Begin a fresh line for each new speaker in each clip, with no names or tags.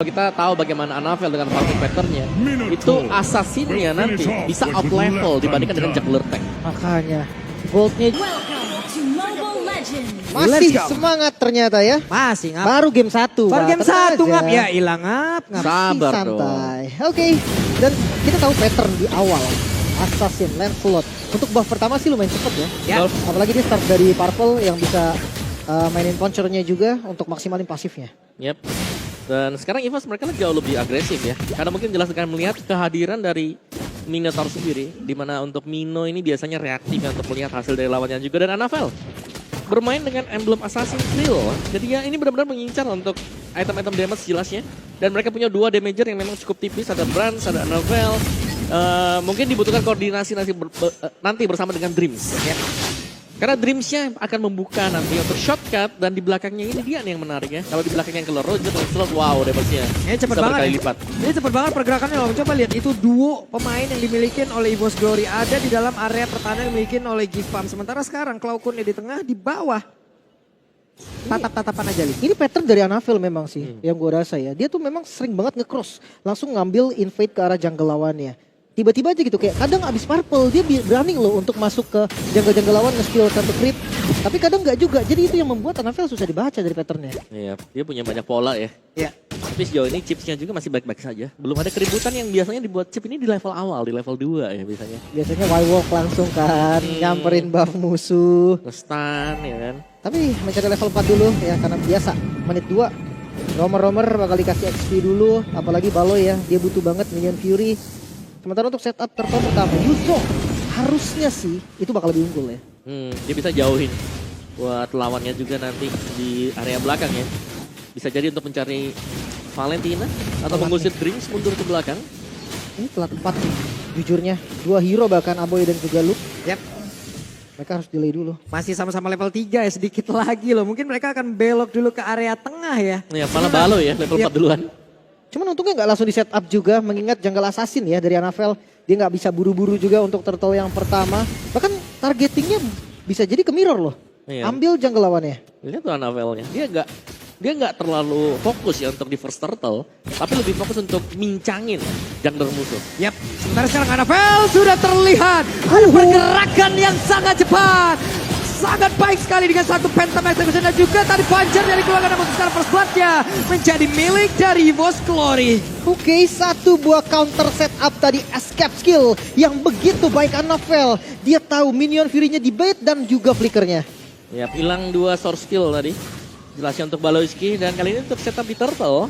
Kita tahu bagaimana Anavel dengan fighting patternnya, itu assassinnya nanti bisa up level dibandingkan dengan juggler tank.
Makanya goldnya
Welcome to Mobile Legends.
masih semangat ternyata ya.
Masih ngap.
Baru game 1.
Baru game 1 ngap ya, hilang ngap.
Sabar
santai. Oke. Dan kita tahu pattern di awal. Assassin, Lancelot. Untuk buff pertama sih lumayan cepet ya.
Ya.
Apalagi dia start dari Purple yang bisa mainin punchernya juga untuk maksimalin pasifnya.
Yep. Dan sekarang EVOS mereka jauh lebih agresif ya. Karena mungkin jelas dengan melihat kehadiran dari Minotaur sendiri. Dimana untuk Mino ini biasanya reaktif ya, untuk melihat hasil dari lawannya juga. Dan Anavel bermain dengan emblem Assassin Thrill. Jadi ya ini benar-benar mengincar untuk item-item damage jelasnya. Dan mereka punya 2 damager yang memang cukup tipis. Ada Brans, ada Anavel. Mungkin dibutuhkan koordinasi nanti bersama dengan Dreams. Ya. Karena Dreams-nya akan membuka nanti untuk shortcut. Dan di belakangnya ini dia nih yang menarik ya. Kalau di belakangnya yang keluar Roger dan Slot, wow damage-nya.
Ini cepet
bisa
banget.
berkali lipat.
Ini cepet banget pergerakannya loh. Coba lihat itu duo pemain yang dimiliki oleh EVOS Glory ada di dalam area pertahanan yang dimiliki oleh Gifam. Sementara sekarang Cloud9 di tengah, di bawah. Tatap-tatapan aja Li.
Ini pattern dari Anavel memang sih yang gue rasa ya. Dia tuh memang sering banget nge-cross. Langsung ngambil invade ke arah jungle lawannya. Tiba-tiba aja gitu kayak kadang abis purple dia berani loh untuk masuk ke jungle-jungle lawan nge-steal satu creep. Tapi kadang nggak juga. Jadi itu yang membuat Anavel susah dibaca dari patternnya.
Iya, dia punya banyak pola ya.
Ya.
Tapi sejauh ini chipsnya juga masih baik-baik saja. Belum ada keributan yang biasanya dibuat chip ini di level awal, di level 2 ya biasanya.
Biasanya Y-walk langsung kan nyamperin buff musuh.
Nge-stun ya kan.
Tapi mencari level 4 dulu ya karena biasa menit 2. Romer bakal dikasih XP dulu. Apalagi Baloy ya, dia butuh banget minion Fury. Sementara untuk setup tertentu pertama, Yuzo harusnya sih itu bakal lebih unggul ya.
Dia bisa jauhin buat lawannya juga nanti di area belakang ya. Bisa jadi untuk mencari Valentina atau mengusir Dreams mundur ke belakang.
Ini telat 4 nih, jujurnya. 2 hero bahkan Aboy dan juga Luke.
Yap.
Mereka harus delay dulu.
Masih sama-sama level 3 ya, sedikit lagi loh. Mungkin mereka akan belok dulu ke area tengah ya.
Ya malah Balo ya level 4 duluan.
Cuman untungnya nggak langsung di setup juga, mengingat jungle assassin ya dari Anavel. Dia nggak bisa buru-buru juga untuk turtle yang pertama. Bahkan targetingnya bisa jadi ke mirror loh.
Iya.
Ambil jungle lawannya.
Lihat tuh Anavelnya. Dia nggak terlalu fokus ya untuk di first turtle, tapi lebih fokus untuk mincangin jungler musuh.
Yap, sementara sekarang Anavel sudah terlihat ada pergerakan yang sangat cepat. Sangat baik sekali dengan satu Phantom Execution dan juga tadi Puncher dari keluarga namun sekarang first blood-nya menjadi milik dari EVOS Glory.
Oke, satu buah counter setup tadi escape skill yang begitu baik Anavel. Dia tahu minion Fury-nya di bait dan juga flickernya.
Ya, hilang 2 source skill tadi. Jelasnya untuk Baloyski dan kali ini untuk setup di turtle.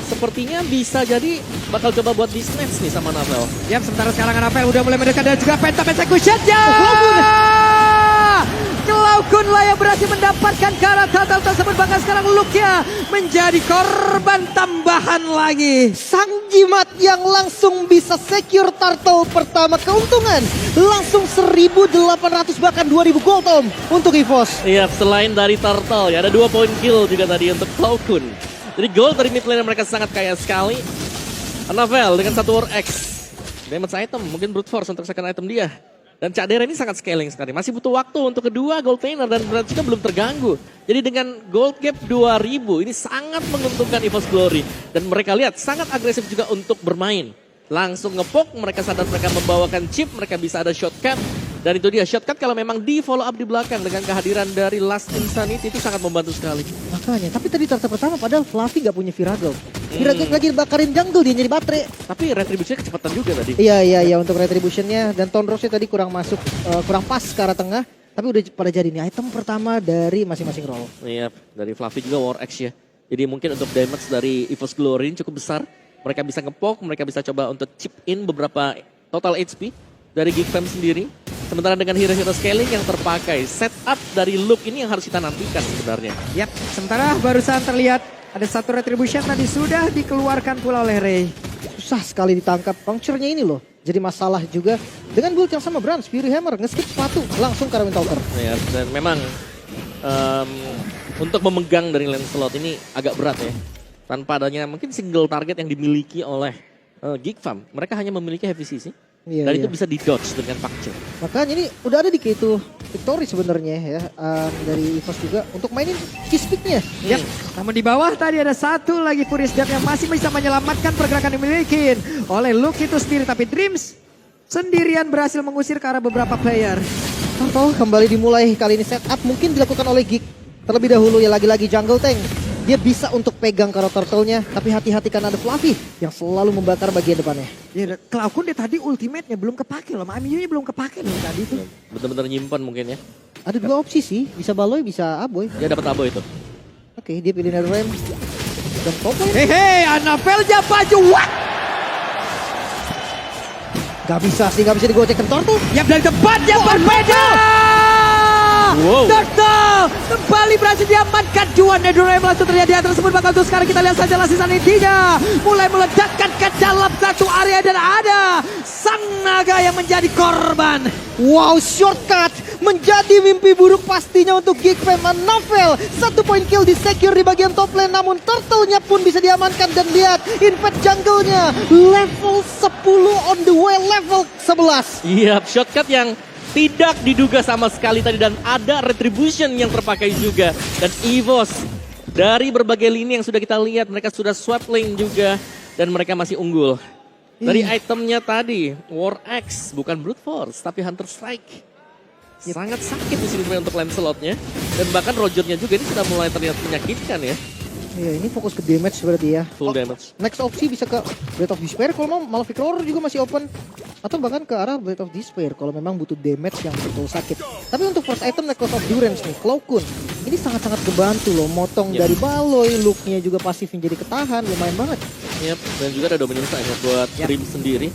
Sepertinya bisa jadi bakal coba buat dismatch nih sama Anavel.
Yap, sementara sekarang Anavel udah mulai mendekat dan juga Phantom Execution-nya. Cloud9 lah yang berhasil mendapatkan karakter tersebut, bahkan sekarang Luke-nya menjadi korban tambahan lagi.
Sang jimat yang langsung bisa secure turtle pertama keuntungan. Langsung 1.800 bahkan 2.000 gold om untuk EVOS.
Iya, selain dari turtle ya ada 2 poin kill juga tadi untuk Cloud9. Jadi gold dari mid lane mereka sangat kaya sekali. Anavel dengan 1 War X. Damage item, mungkin brute force untuk second item dia. Dan Cadera ini sangat scaling sekali. Masih butuh waktu untuk kedua gold laner dan berarti juga belum terganggu. Jadi dengan gold gap 2000 ini sangat menguntungkan EVOS Glory. Dan mereka lihat sangat agresif juga untuk bermain. Langsung ngepok, mereka sadar mereka membawakan chip, mereka bisa ada shortcut. Dan itu dia, shortcut kalau memang di follow up di belakang dengan kehadiran dari Last Insanity itu sangat membantu sekali.
Makanya, tapi tadi turtle pertama padahal Fluffy gak punya Virago. Virago lagi dibakarin jungle, dia nyari baterai.
Tapi retribusinya kecepatan juga tadi.
Iya untuk retributionnya dan Tonrosnya tadi kurang masuk, kurang pas ke arah tengah. Tapi udah pada jadi nih item pertama dari masing-masing role.
Iya, dari Fluffy juga War X ya. Jadi mungkin untuk damage dari EVOS Glory cukup besar. Mereka bisa ngepok, mereka bisa coba untuk chip in beberapa total HP dari Geekfam sendiri. Sementara dengan hero-hero scaling yang terpakai, setup dari Luke ini yang harus kita nantikan sebenarnya.
Yap, sementara barusan terlihat ada satu retribution tadi sudah dikeluarkan pula oleh Ray.
Susah sekali ditangkap. Puncture-nya ini loh. Jadi masalah juga dengan build yang sama Brans, Fury Hammer, nge-skip sepatu langsung ke arah Windtalker.
Ya, dan memang untuk memegang dari Lancelot ini agak berat ya. Tanpa adanya mungkin single target yang dimiliki oleh Geekfam. Mereka hanya memiliki heavy CC.
Iya,
Dan
iya.
itu bisa di-dodge dengan Pakcil.
Makanya ini udah ada di K2 Victory sebenarnya ya dari EVOS juga untuk mainin cheese pick-nya.
Yap. Namun di bawah tadi ada satu lagi Furious Death yang masih bisa menyelamatkan pergerakan yang dimiliki oleh Luke itu sendiri. Tapi Dreams sendirian berhasil mengusir ke arah beberapa player.
Turtle kembali dimulai kali ini setup mungkin dilakukan oleh Geek. Terlebih dahulu ya lagi-lagi jungle tank. Dia bisa untuk pegang karo turtle-nya, tapi hati-hati karena ada Fluffy yang selalu membakar bagian depannya.
Ya, Cloud dia tadi ultimate-nya belum kepake loh. Mamiyu-nya belum kepake loh tadi itu.
Bener-bener nyimpan mungkin ya.
Ada dua opsi sih, bisa Baloy, bisa Aboy.
Dia dapat abo itu.
Oke, dia pilih Netherrealm. Dan Popo ya.
Hei, Annabelle dia maju. What?
Gak bisa sih, gak bisa digocekkan Turtle.
Yap, dari tempatnya berbeda.
Wow.
Turtle kembali berhasil diamankan. Juan Netherrealm langsung terjadi di atas tersebut. Maka untuk sekarang kita lihat saja sisa intinya. Mulai meledakkan ke dalam satu area dan ada sang naga yang menjadi korban.
Wow, shortcut menjadi mimpi buruk pastinya untuk Geek Fam. Novel, 1 poin kill di secure di bagian top lane. Namun turtle-nya pun bisa diamankan. Dan lihat, invade jungle-nya level 10 on the way, level 11.
Iya, shortcut yang tidak diduga sama sekali tadi dan ada retribution yang terpakai juga. Dan EVOS dari berbagai lini yang sudah kita lihat mereka sudah swap lane juga dan mereka masih unggul. Dari itemnya tadi War Axe bukan Brute Force tapi Hunter Strike. Sangat sakit di sini untuk Lancelot-nya dan bahkan Roger-nya juga ini sudah mulai terlihat menyakitkan ya.
Iya, ini fokus ke damage berarti ya.
Full damage.
Next opsi bisa ke Blade of Despair kalau mau, Malefic Roar juga masih open. Atau bahkan ke arah Blade of Despair kalau memang butuh damage yang betul sakit. Tapi untuk first item Necklace of Durance nih, Cloakun. Ini sangat-sangat kebantu loh, motong dari Baloy, look-nya juga pasifnya jadi ketahan, lumayan banget.
Yep. Dan juga ada Dominance ya buat Dream sendiri.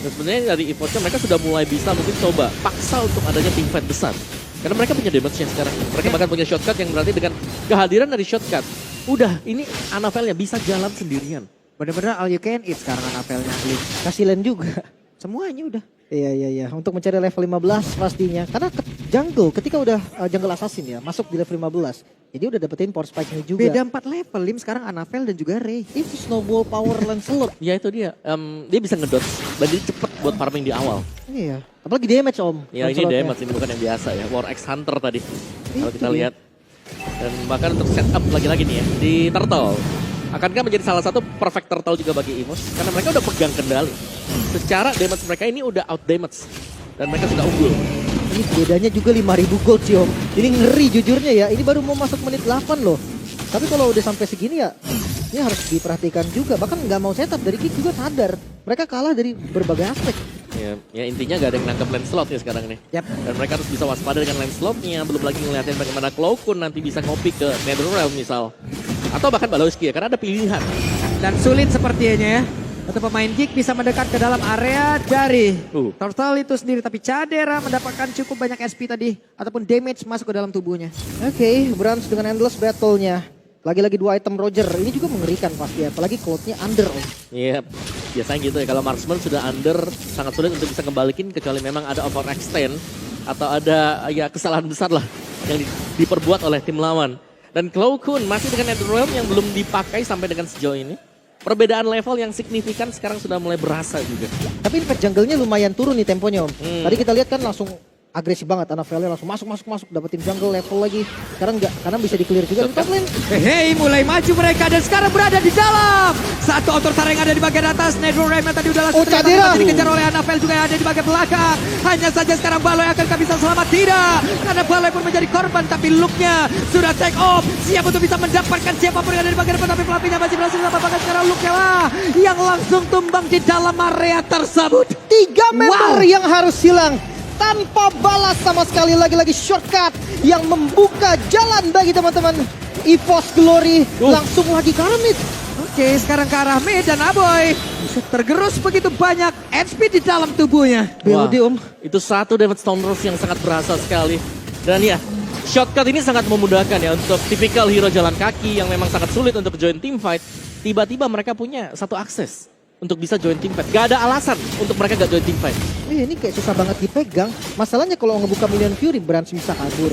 Dan sebenarnya dari EVOS-nya mereka sudah mulai bisa mungkin coba paksa untuk adanya teamfight besar. Karena mereka punya damage-nya sekarang. Mereka bahkan punya shortcut yang berarti dengan kehadiran dari shortcut. Udah, ini Annabelle bisa jalan sendirian.
Bener-bener all you can eat sekarang Annabelle-nya.
Kasih lane juga.
Semuanya udah.
Iya. Untuk mencari level 15 pastinya. Karena jungle, ketika udah jungle assassin ya, masuk di level 15. Jadi udah dapetin power spike-nya juga.
Beda 4 level, Lim sekarang Annabelle dan juga Ray.
Itu snowball power Lancelot.
Ya itu dia. Dia bisa ngedodge dan dia cepet buat farming di awal.
Iya. Apalagi damage om.
Ya ini
Lancelotnya.
damage, ini bukan yang biasa ya. War Axe Hunter tadi. Kalau
Itu
kita
dia.
lihat. Dan bahkan untuk setup lagi-lagi nih ya. Di Turtle. Akankah menjadi salah satu perfect Turtle juga bagi EVOS? Karena mereka udah pegang kendali. Secara damage mereka ini udah out damage. Dan mereka sudah unggul.
Ini bedanya juga 5.000 gold sih om. Ini ngeri jujurnya ya. Ini baru mau masuk menit 8 loh. Tapi kalau udah sampai segini ya, ini harus diperhatikan juga. Bahkan nggak mau setup dari Geek juga sadar. Mereka kalah dari berbagai aspek.
Ya intinya gak ada yang nangkep Lancelot ya sekarang nih.
Yap.
Dan mereka harus bisa waspada dengan Lancelot-nya. Belum lagi ngeliatin bagaimana Cloakun nanti bisa ngopi ke Netherrealm misal. Atau bahkan Baloyski ya, karena ada pilihan.
Dan sulit sepertinya ya. Untuk pemain Geek bisa mendekat ke dalam area dari Turtle itu sendiri. Tapi Cadera mendapatkan cukup banyak SP tadi. Ataupun damage masuk ke dalam tubuhnya.
Oke, Brans dengan endless battle-nya. Lagi-lagi 2 item Roger. Ini juga mengerikan pasti. Apalagi cloud-nya under om.
Iya, biasanya gitu ya. Kalau marksman sudah under, sangat sulit untuk bisa kembalikin kecuali memang ada overextend atau ada ya kesalahan besar lah yang diperbuat oleh tim lawan. Dan Cloakun masih dengan Netherrealm yang belum dipakai sampai dengan sejauh ini. Perbedaan level yang signifikan sekarang sudah mulai berasa juga.
Tapi invade jungle-nya lumayan turun nih temponya om. Tadi kita lihat kan langsung agresif banget. Annabelle langsung masuk. Dapetin jungle level lagi. Sekarang enggak, karena bisa di-clear juga di top lane.
Hei, mulai maju mereka dan sekarang berada di dalam. Satu otor yang ada di bagian atas. Netherrealm yang tadi udah langsung
Cadera.
dikejar oleh Annabelle juga yang ada di bagian belakang. Hanya saja sekarang Baloy akankah bisa selamat? Tidak. Karena Baloy pun menjadi korban tapi look-nya sudah take off. Siap untuk bisa mendapatkan siapapun yang ada di bagian depan. Tapi Fluffy-nya masih berhasil mendapatkan sekarang look-nya lah. Yang langsung tumbang di dalam area tersebut.
3 member yang harus hilang. Tanpa balas sama sekali, lagi-lagi shortcut yang membuka jalan bagi teman-teman EVOS Glory. Langsung lagi ke arah mid.
Oke, sekarang ke arah mid dan Aboy tergerus begitu banyak HP di dalam tubuhnya.
BOD om.
Itu satu damage Stormers yang sangat berasa sekali. Dan ya, shortcut ini sangat memudahkan ya untuk tipikal hero jalan kaki yang memang sangat sulit untuk join team fight. Tiba-tiba mereka punya satu akses untuk bisa join team fight. Gak ada alasan untuk mereka gak join team fight.
Ini kayak susah banget dipegang. Masalahnya kalau ngebuka Million Fury, Brans bisa kabur.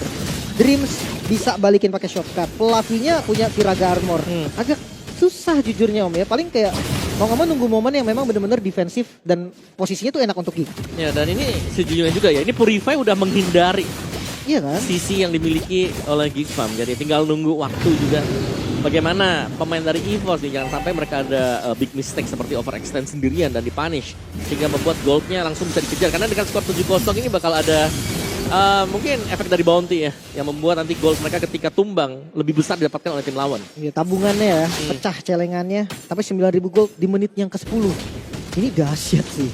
Dreams bisa balikin pakai shortcut. Pelakunya punya Viraga Armor. Agak susah jujurnya om ya. Paling kayak Mau nggak mau nunggu momen yang memang benar-benar defensif dan posisinya tuh enak untuk Geek.
Ya, dan ini sejujurnya juga ya, ini Purify udah menghindari
Iya kan?
sisi yang dimiliki oleh Geek Farm. Jadi tinggal nunggu waktu juga. Bagaimana pemain dari EVOS nih, jangan sampai mereka ada big mistake seperti overextend sendirian dan dipunish. Sehingga membuat goldnya langsung bisa dikejar. Karena dengan skor 7-0 ini bakal ada mungkin efek dari bounty ya. Yang membuat nanti gold mereka ketika tumbang lebih besar didapatkan oleh tim lawan.
Iya, tabungannya ya, pecah celengannya. Tapi 9.000 gold di menit yang ke-10. Ini dahsyat sih.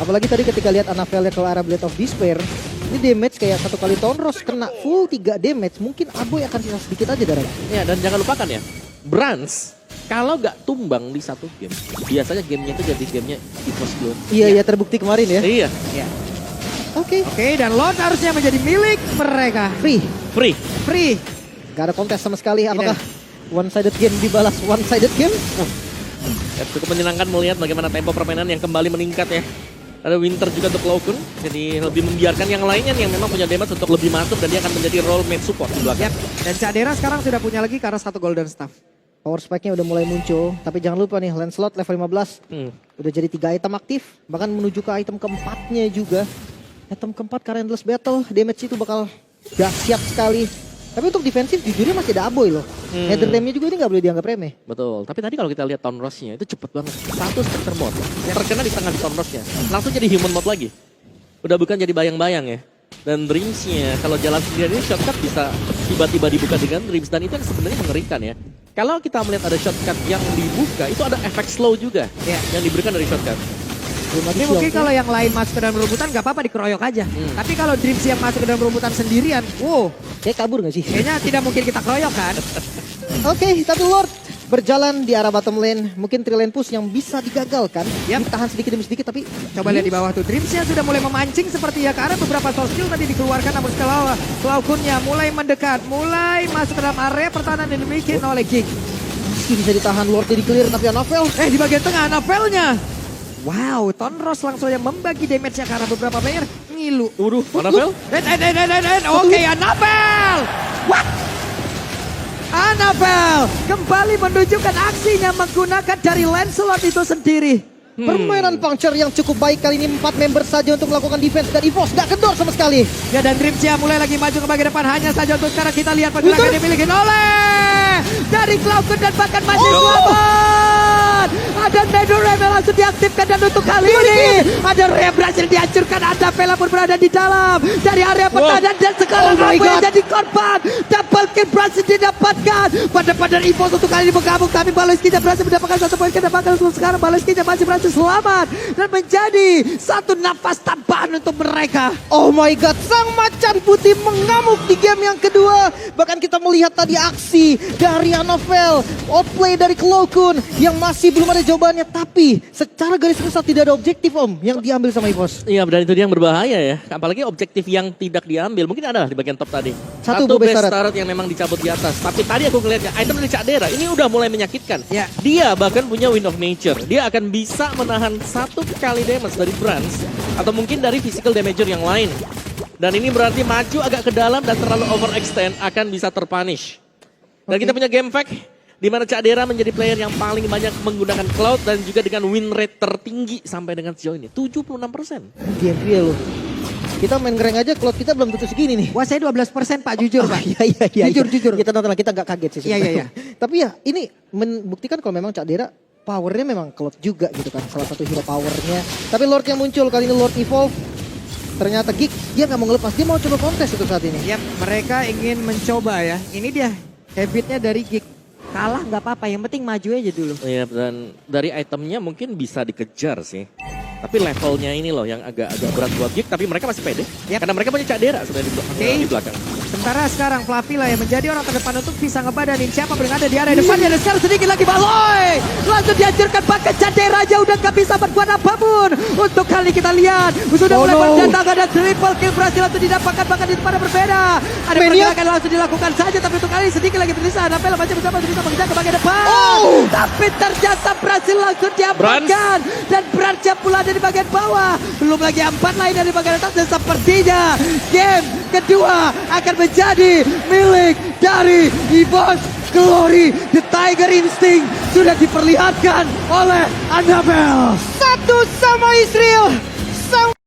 Apalagi tadi ketika lihat Annabelle ke arah Blade of Despair. Ini damage kayak satu kali Tonros kena full 3 damage. Mungkin Aboy akan sisa sedikit aja darah.
Ya, dan jangan lupakan ya, Brans kalau nggak tumbang di satu game, biasanya gamenya itu jadi gamenya EVOS duluan.
Iya, terbukti kemarin ya.
Iya,
Oke.
Oke, dan Lord harusnya menjadi milik mereka.
Free.
free.
Free.
Gak ada kontes sama sekali. Apakah one-sided game dibalas one-sided game?
Ya, cukup menyenangkan melihat bagaimana tempo permainan yang kembali meningkat ya. Ada Winter juga untuk Cloakun, jadi lebih membiarkan yang lainnya yang memang punya damage untuk lebih masuk dan dia akan menjadi role mate support di belakang.
Yap. Dan Cadera sekarang sudah punya lagi karena 1 golden staff.
Power spike-nya udah mulai muncul. Tapi jangan lupa nih, Lancelot level 15. Udah jadi 3 item aktif. Bahkan menuju ke item keempatnya juga. Item keempat karena Endless Battle. Damage itu bakal dahsyat sekali. Tapi untuk defensif jujurnya masih ada Aboy loh. Header damage juga ini gak boleh dianggap remeh.
Betul, tapi tadi kalau kita lihat Town Rush-nya itu cepet banget. Satu Spectre mode, terkena di tengah di Town Rush-nya. Langsung jadi human mode lagi. Udah bukan jadi bayang-bayang ya. Dan Dreams-nya kalau jalan sendiri shortcut bisa tiba-tiba dibuka dengan Dreams. Dan itu yang sebenarnya mengerikan ya. Kalau kita melihat ada shortcut yang dibuka, itu ada efek slow juga yang diberikan dari shortcut.
Ini mungkin kalau yang lain masuk ke dalam rebutan gak apa-apa dikeroyok aja. Tapi kalau Dreams yang masuk ke dalam rebutan sendirian, wow,
Kayak kabur gak sih?
kayaknya tidak mungkin kita keroyok kan.
Oke, tapi Lord berjalan di arah bottom lane. Mungkin 3 lane push yang bisa digagalkan. Ditahan sedikit demi sedikit tapi...
Coba lihat di bawah tuh, Dreamsnya sudah mulai memancing seperti ya. Karena beberapa soft skill tadi dikeluarkan, namun setelah Cloakunnya mulai mendekat, mulai masuk ke dalam area pertahanan yang dimiliki oleh Geek.
Meski bisa ditahan, Lord jadi clear tapi Annabelle...
Di bagian tengah Annabelle-nya. Wow, Tonros langsung yang membagi damage-nya karena beberapa player ngilu.
Waduh, Annabelle?
Oke, Annabelle. What? Annabelle kembali menunjukkan aksinya menggunakan dari Lancelot itu sendiri.
Permainan puncture yang cukup baik kali ini 4 member saja untuk melakukan defense dan EVOS gak kendor sama sekali.
Ya, dan Dreamsnya mulai lagi maju ke bagian depan. Hanya saja untuk sekarang kita lihat pergerakan yang dimiliki oleh dari Cloakun dan bahkan masih selamat. Ada Nether Rebel langsung diaktifkan dan untuk kali ini ada Rhea berhasil dihancurkan. Ada Vela pun berada di dalam dari area pertahanan dan sekarang Aboy yang jadi korban. Double kill berhasil didapatkan. Pada EVOS untuk kali ini bergabung, tapi Baleskinya berhasil mendapatkan 1 poin kedapatan. Sekarang Baleskinya masih berhasil selamat dan menjadi 1 nafas tambahan untuk mereka.
Oh my god, sang macan putih mengamuk di game yang kedua. Bahkan kita melihat tadi aksi dari Annabelle, outplay dari Cloakun yang masih belum ada jawabannya. Tapi secara garis besar tidak ada objektif Om yang diambil sama EVOS.
Iya, dan itu dia yang berbahaya ya. Apalagi objektif yang tidak diambil. Mungkin ada di bagian top tadi.
Satu
best
Bestaret.
start yang memang dicabut di atas. Tapi tadi aku ngeliatnya, item dari Cadera ini udah mulai menyakitkan.
Ya.
Dia bahkan punya Wind of Nature. Dia akan bisa menahan 1 kali damage dari Brans. Atau mungkin dari physical damager yang lain. Dan ini berarti maju agak ke dalam dan terlalu overextend akan bisa terpunish. Dan kita punya game fact. Di mana Cadera menjadi player yang paling banyak menggunakan Cloud dan juga dengan win rate tertinggi sampai dengan sejauh ini. 76%.
Di NBA loh. Kita main ngereng aja, Cloud kita belum tentu segini nih.
Wah, saya 12% Pak, jujur Pak.
Iya.
Jujur.
Kita nonton, kita gak kaget sih.
Iya.
Tapi ya ini membuktikan kalau memang Cadera powernya memang Cloud juga gitu kan. Salah satu hero powernya. Tapi Lord yang muncul kali ini Lord Evolve. Ternyata Geek dia gak mau ngelepas, dia mau coba kontes untuk saat ini.
Yap, mereka ingin mencoba ya. Ini dia habitnya dari Geek. Kalah nggak apa-apa, yang penting maju aja dulu.
Iya, dan dari itemnya mungkin bisa dikejar sih. Tapi levelnya ini loh yang agak berat buat Geek, tapi mereka masih pede.
Yap.
Karena mereka punya Cadera sebenarnya di belakang.
Sementara sekarang Fluffy lah yang menjadi orang terdepan untuk bisa ngebadanin siapa yang ada di area depan. Ada sekarang sedikit lagi Baloy. Langsung dihancurkan, bahkan Cadera aja udah gak bisa berbuat apapun. Untuk kali kita lihat, sudah mulai berdatangan dan triple kill berhasil langsung didapatkan, bahkan di tempat berbeda. Ada pergerakan langsung dilakukan saja, tapi untuk kali sedikit lagi terisa. Annabelle masih bersama bisa mengejar ke bagian depan. Tapi ternyata berhasil langsung diamankan. Dan Bransnya pula ada di bagian bawah. Belum lagi 4 lain dari bagian atas. Dan sepertinya game kedua akan menjadi milik dari EVOS Glory. The Tiger Instinct sudah diperlihatkan oleh Annabelle.
Satu sama Israel. Sang